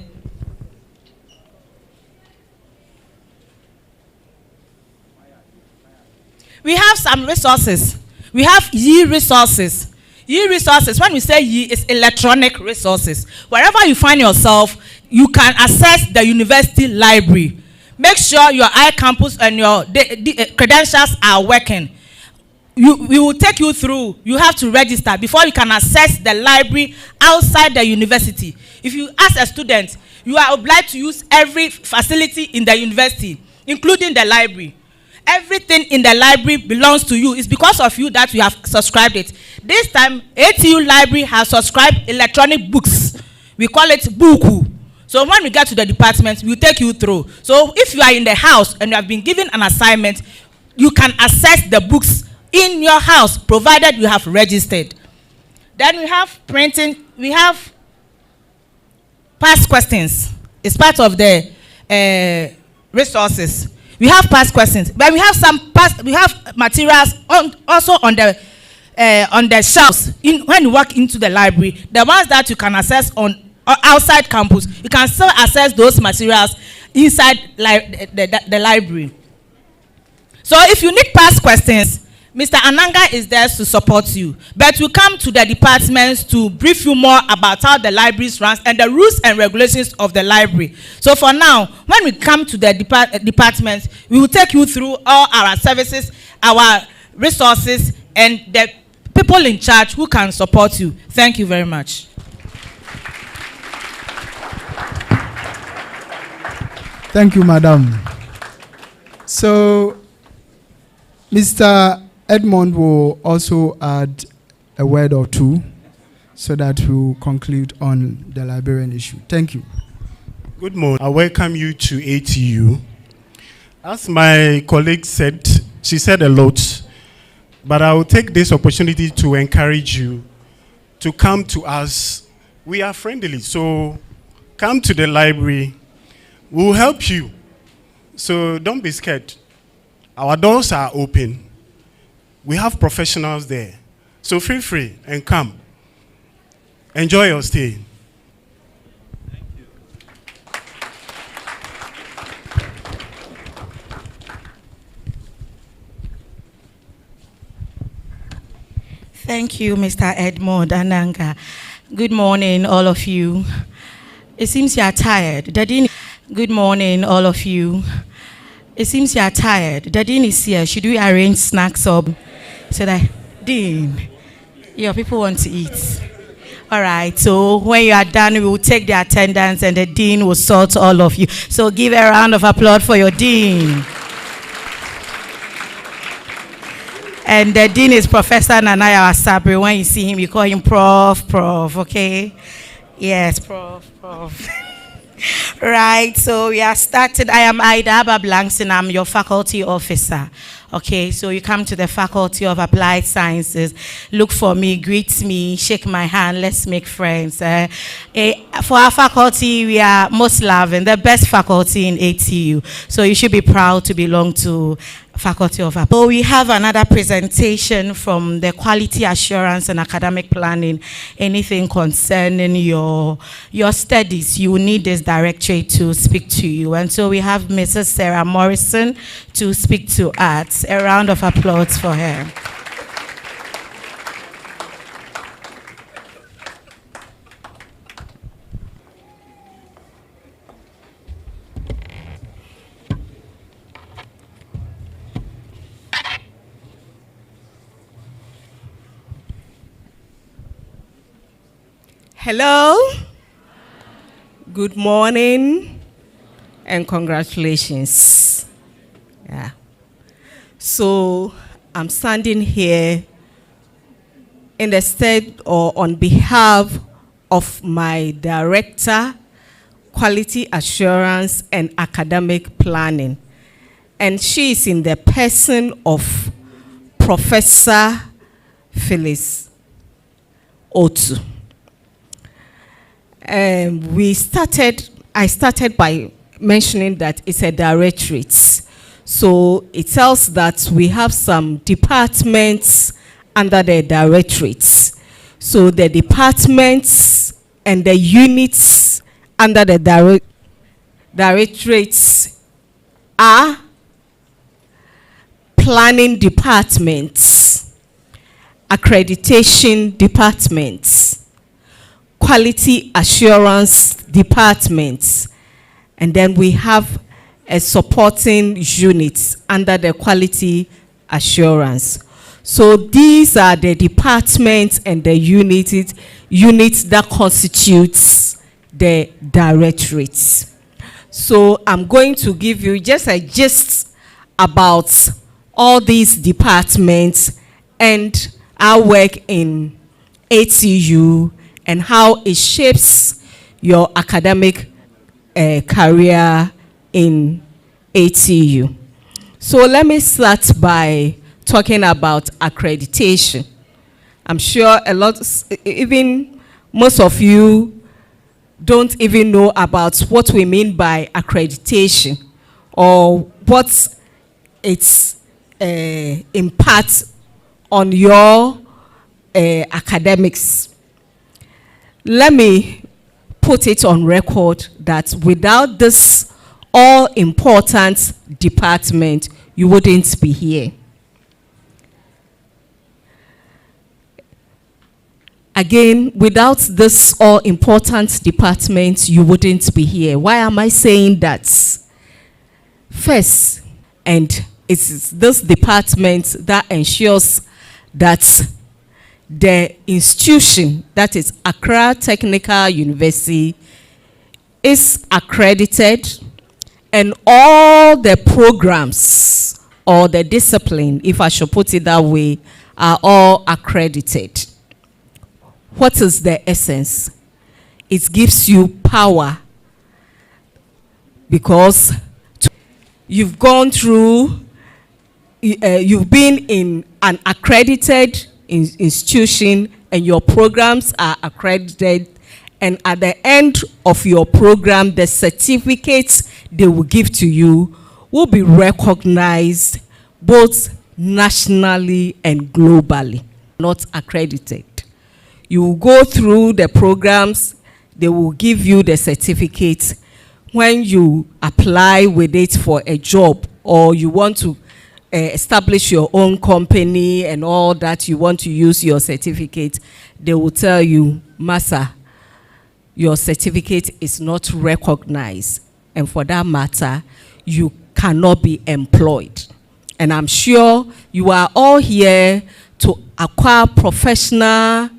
We have some resources. We have resources. Resources, when we say it's electronic resources. Wherever you find yourself, you can access the university library. Make sure your iCampus and your credentials are working. We will take you through. You have to register before you can access the library outside the university. If you ask a student, you are obliged to use every facility in the university, including the library. Everything in the library belongs to you. It's because of you that we have subscribed it. This time, ATU Library has subscribed electronic books. We call it Buku. So when we get to the department, we'll take you through. So if you are in the house and you have been given an assignment, you can access the books in your house, provided you have registered. Then we have printing. We have past questions. It's part of the resources. We have past questions, but we have we have materials also on the shelves. When you walk into the library, the ones that you can access on outside campus, you can still access those materials inside the library. So if you need past questions, Mr. Ananga is there to support you. But we come to the departments to brief you more about how the library runs and the rules and regulations of the library. So for now, when we come to the departments, we will take you through all our services, our resources, and the people in charge who can support you. Thank you very much. Thank you, Madam. So, Mr. Edmond will also add a word or two so that we'll conclude on the librarian issue. Thank you. Good morning. I welcome you to ATU. As my colleague said, she said a lot, but I will take this opportunity to encourage you to come to us. We are friendly, so come to the library. We will help you. So don't be scared. Our doors are open. We have professionals there. So feel free and come. Enjoy your stay. Thank you. Thank you, Mr. Edmond Ananga. Good morning, all of you. It seems you are tired. Good morning, all of you. It seems you are tired. The dean is here. Should we arrange snacks up so that Dean, your people want to eat? All right. So when you are done, we will take the attendance, and the dean will sort all of you. So give a round of applause for your dean. And the dean is Professor Nanaya Asabri. When you see him, you call him Prof. Okay? Yes, Prof. Right, so we are started. I am Ida Abablanks, I'm your faculty officer. Okay, so you come to the Faculty of Applied Sciences, look for me, greet me, shake my hand, let's make friends. For our faculty, we are most loving, the best faculty in ATU. So you should be proud to belong to Faculty of Applied. So we have another presentation from the Quality Assurance and Academic Planning. Anything concerning your studies, you need this directorate to speak to you. And so we have Mrs. Sarah Morrison to speak to us. A round of applause for her. Hello, good morning, and congratulations. Yeah. So I'm standing here in the stead or on behalf of my Director, Quality Assurance and Academic Planning. And she is in the person of Professor Phyllis Otu. I started by mentioning that it's a directorate. So it tells that we have some departments under the directorates. So the departments and the units under the directorates are planning departments, accreditation departments, quality assurance departments, and then we have a supporting unit under the quality assurance. So these are the departments and the units that constitutes the directorates. So I'm going to give you just a gist about all these departments and our work in ATU and how it shapes your academic career in ATU. So let me start by talking about accreditation. I'm sure even most of you don't even know about what we mean by accreditation or what its impact on your academics. Let me put it on record that without this all-important department, you wouldn't be here. Again, without this all-important department, you wouldn't be here. Why am I saying that? First, and it's this department that ensures that the institution, that is Accra Technical University, is accredited, and all the programs or the discipline, if I should put it that way, are all accredited. What is the essence? It gives you power because you've gone through, you've been in an accredited institution and your programs are accredited, and at the end of your program, the certificates they will give to you will be recognized both nationally and globally. Not accredited. You will go through the programs, they will give you the certificate. When you apply with it for a job or you want to establish your own company and all that, you want to use your certificate, they will tell you, Massa, your certificate is not recognized, and for that matter, you cannot be employed. And I'm sure you are all here to acquire professional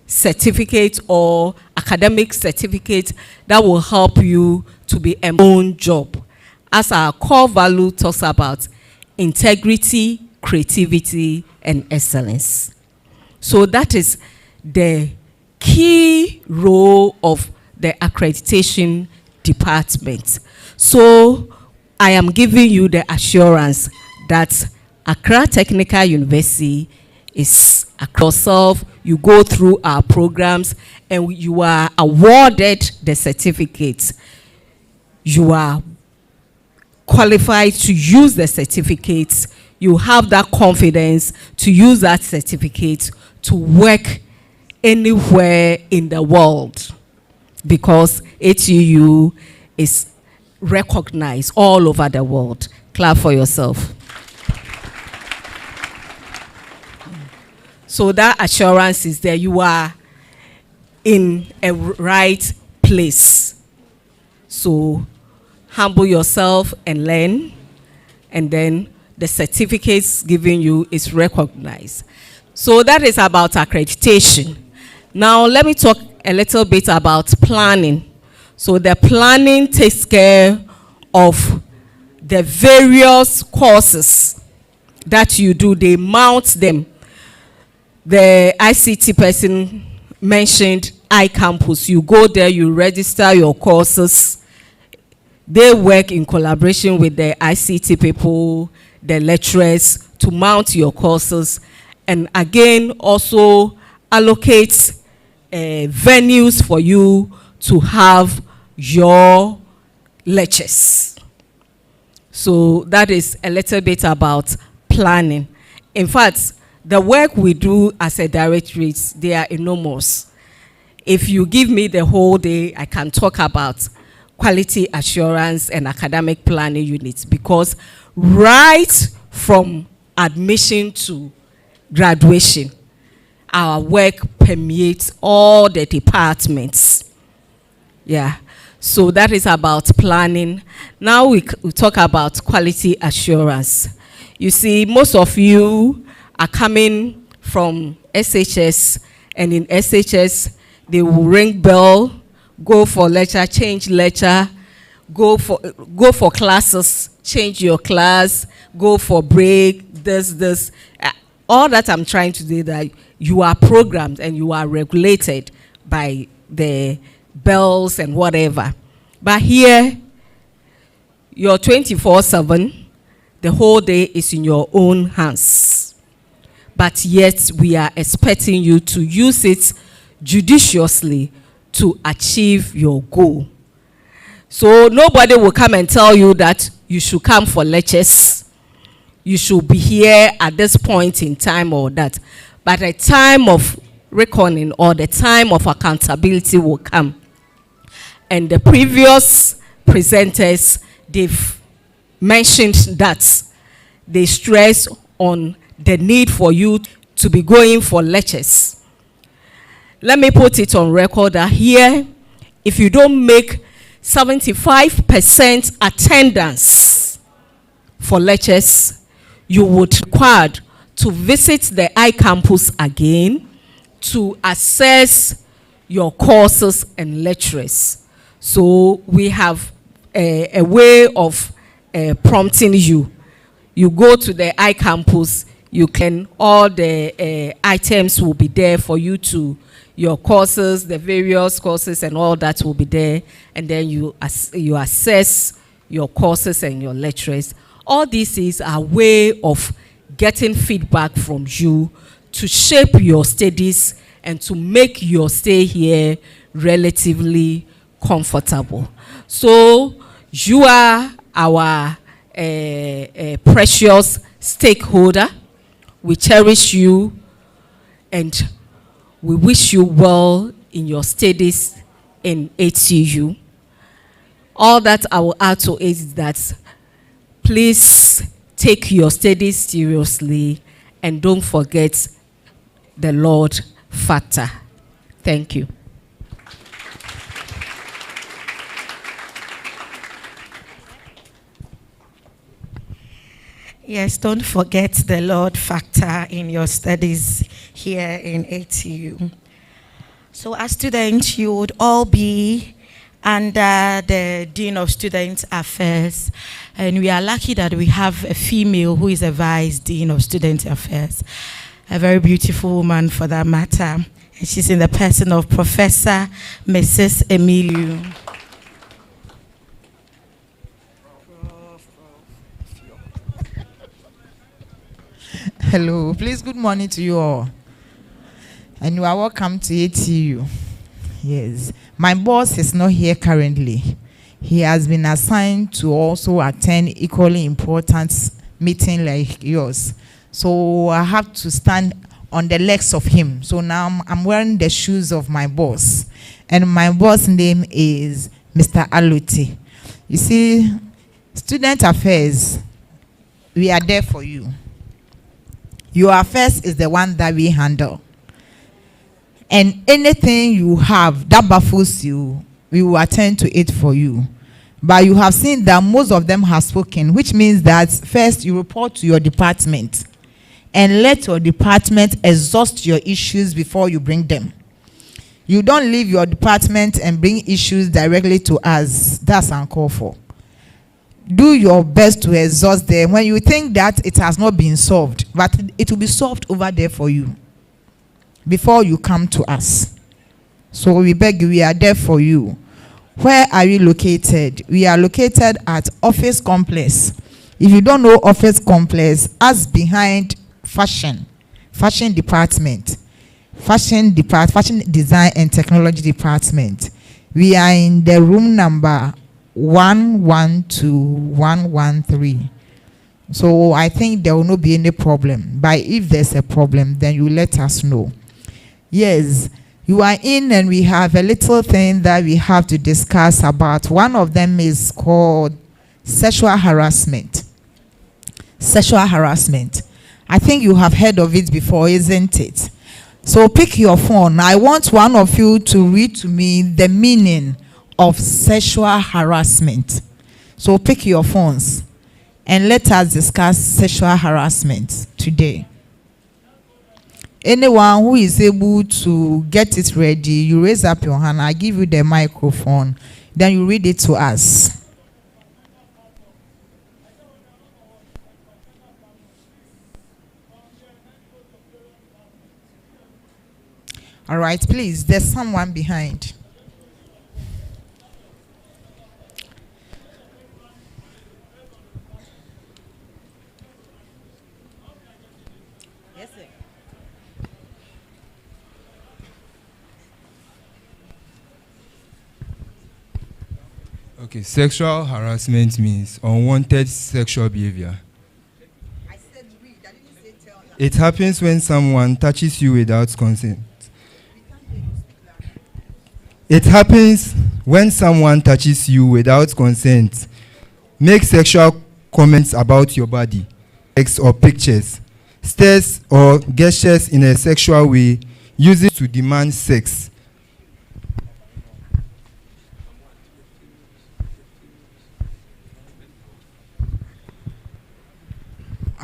certificate or academic certificate that will help you to be your own job. As our core value talks about integrity, creativity, and excellence. So that is the key role of the accreditation department. So I am giving you the assurance that Accra Technical University is across yourself. You go through our programs and you are awarded the certificates. You are qualified to use the certificate, you have that confidence to use that certificate to work anywhere in the world, because ATU is recognized all over the world. Clap for yourself. So that assurance is there. You are in a right place. So humble yourself and learn, and then the certificates given you is recognized. So that is about accreditation. Now let me talk a little bit about planning. So the planning takes care of the various courses that you do. They mount them. The ICT person mentioned iCampus. You go there, you register your courses. They work in collaboration with the ICT people, the lecturers, to mount your courses, and again also allocate venues for you to have your lectures. So that is a little bit about planning. In fact, the work we do as a directorate, they are enormous. If you give me the whole day, I can talk about quality assurance and academic planning units, because right from admission to graduation, our work permeates all the departments. Yeah, so that is about planning. Now we talk about quality assurance. You see, most of you are coming from SHS, and in SHS, they will ring bell, go for lecture, change lecture, go for classes, change your class, go for break, this. All that I'm trying to do, that you are programmed and you are regulated by the bells and whatever. But here, you're 24/7, the whole day is in your own hands. But yet, we are expecting you to use it judiciously to achieve your goal. So nobody will come and tell you that you should come for lectures, you should be here at this point in time or that. But the time of reckoning or the time of accountability will come. And the previous presenters, they've mentioned that. They stress on the need for you to be going for lectures. Let me put it on record that here, if you don't make 75% attendance for lectures, you would be required to visit the iCampus again to assess your courses and lecturers. So we have a way of prompting you. You go to the iCampus, you can, all the items will be there for you to, your courses, the various courses and all that will be there, and then you assess your courses and your lecturers. All this is a way of getting feedback from you to shape your studies and to make your stay here relatively comfortable. So you are our precious stakeholder. We cherish you and we wish you well in your studies in ATU. All that I will add to it is that please take your studies seriously and don't forget the Lord factor. Thank you. Yes, don't forget the Lord factor in your studies here in ATU. So as students, you would all be under the Dean of Student Affairs. And we are lucky that we have a female who is a Vice Dean of Student Affairs. A very beautiful woman for that matter. And she's in the person of Professor Mrs. Emilio. Hello, please, good morning to you all. And you are welcome to ATU. Yes, my boss is not here currently. he has been assigned to also attend equally important meeting like yours. So I have to stand on the legs of him. So now I'm wearing the shoes of my boss. And my boss' name is Mr. Aluti. You see, student affairs, we are there for you. Your affairs is the one that we handle. And anything you have that baffles you, we will attend to it for you. But you have seen that most of them have spoken, which means that first you report to your department and let your department exhaust your issues before you bring them. You don't leave your department and bring issues directly to us. That's uncalled for. Do your best to exhaust them when you think that it has not been solved, but it will be solved over there for you before you come to us. So we beg you, we are there for you. Where are we located? We are located at Office Complex. If you don't know Office Complex, ask behind fashion department, fashion design and technology department. We are in the room number 112-113. So I think there will not be any problem. But if there's a problem, then you let us know. Yes, you are in, and we have a little thing that we have to discuss about. One of them is called sexual harassment. Sexual harassment. I think you have heard of it before, isn't it? So pick your phone. I want one of you to read to me the meaning of sexual harassment. So pick your phones and let us discuss sexual harassment today. Anyone who is able to get it ready, you raise up your hand. I give you the microphone. Then you read it to us. All right, please. There's someone behind. Yes, sir. Okay, sexual harassment means unwanted sexual behavior. It happens when someone touches you without consent. It happens when someone touches you without consent, makes sexual comments about your body, text or pictures, stares or gestures in a sexual way, uses to demand sex.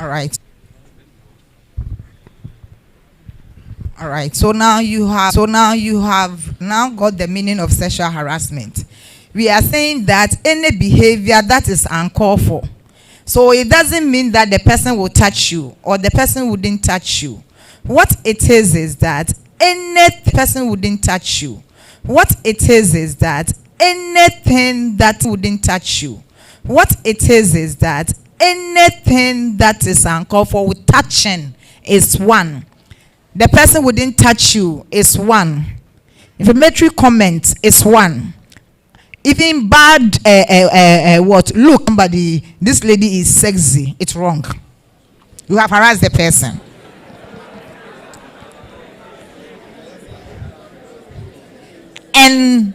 All right. All right. So now you have now got the meaning of sexual harassment. We are saying that any behavior that is uncalled for. So it doesn't mean that the person will touch you or the person wouldn't touch you. What it is that any person wouldn't touch you. What it is that anything that wouldn't touch you. What it is that anything that is uncalled for with touching is one. The person wouldn't touch you is one. Inflammatory comment is one. Even bad what look somebody, this lady is sexy, it's wrong. You have harassed the person. And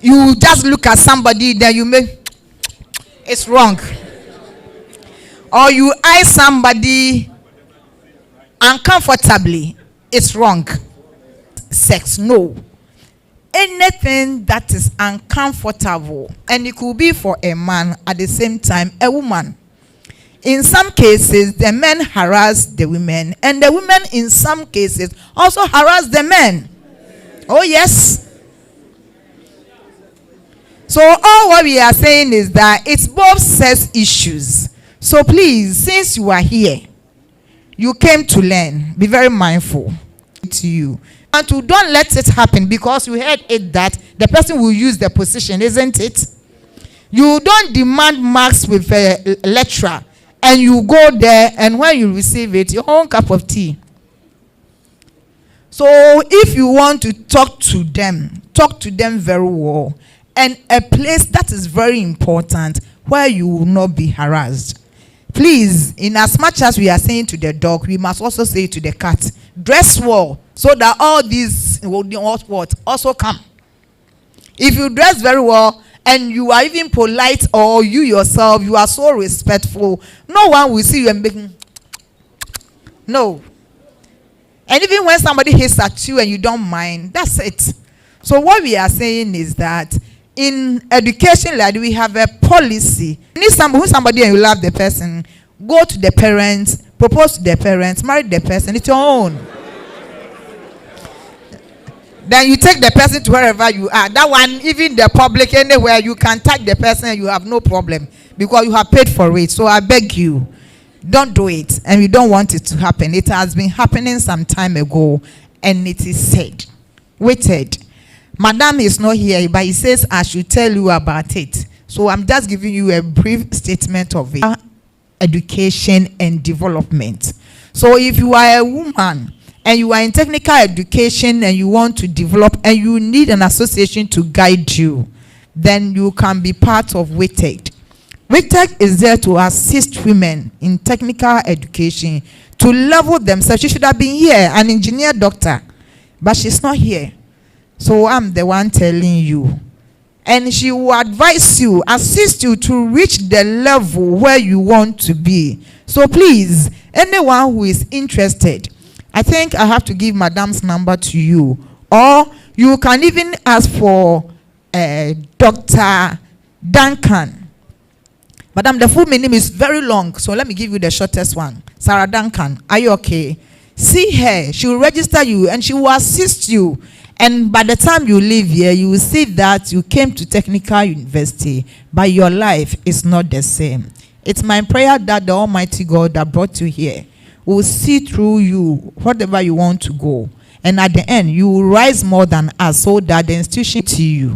you just look at somebody, then you make it's wrong. Or you eye somebody uncomfortably, it's wrong. Sex, no. Anything that is uncomfortable, and it could be for a man at the same time a woman. In some cases, the men harass the women, and the women in some cases also harass the men. Oh yes. So all what we are saying is that it's both sex issues. So please, since you are here, you came to learn. Be very mindful to you. And to don't let it happen, because you heard it that the person will use the position, isn't it? You don't demand marks with a lecturer and you go there, and when you receive it, your own cup of tea. So if you want to talk to them very well and a place that is very important where you will not be harassed. Please, in as much as we are saying to the dog, we must also say to the cat, dress well, so that all these will what also come. If you dress very well and you are even polite, or you yourself, you are so respectful, no one will see you and making no. And even when somebody hits at you and you don't mind, that's it. So what we are saying is that in education, like, we have a policy. You need somebody and you love the person, go to the parents, propose to the parents, marry the person. It's your own. Then you take the person to wherever you are. That one, even the public, anywhere, you can tag the person and you have no problem because you have paid for it. So I beg you, don't do it. And we don't want it to happen. It has been happening some time ago, and it is said, waited. Madam is not here, but he says I should tell you about it. So I'm just giving you a brief statement of it. Education and development. So if you are a woman and you are in technical education and you want to develop and you need an association to guide you, then you can be part of WITEC. WITEC is there to assist women in technical education to level themselves. She should have been here, an engineer, doctor, but she's not here. So I'm the one telling you. And she will advise you, assist you to reach the level where you want to be. So please, anyone who is interested, I think I have to give Madam's number to you. Or you can even ask for Dr. Duncan. Madam, the full name is very long, so let me give you the shortest one. Sarah Duncan, are you okay? See her, she will register you and she will assist you. And by the time you leave here, you will see that you came to technical university, but your life is not the same. It's my prayer that the Almighty God that brought you here will see through you whatever you want to go. And at the end, you will rise more than us so that the institution to you.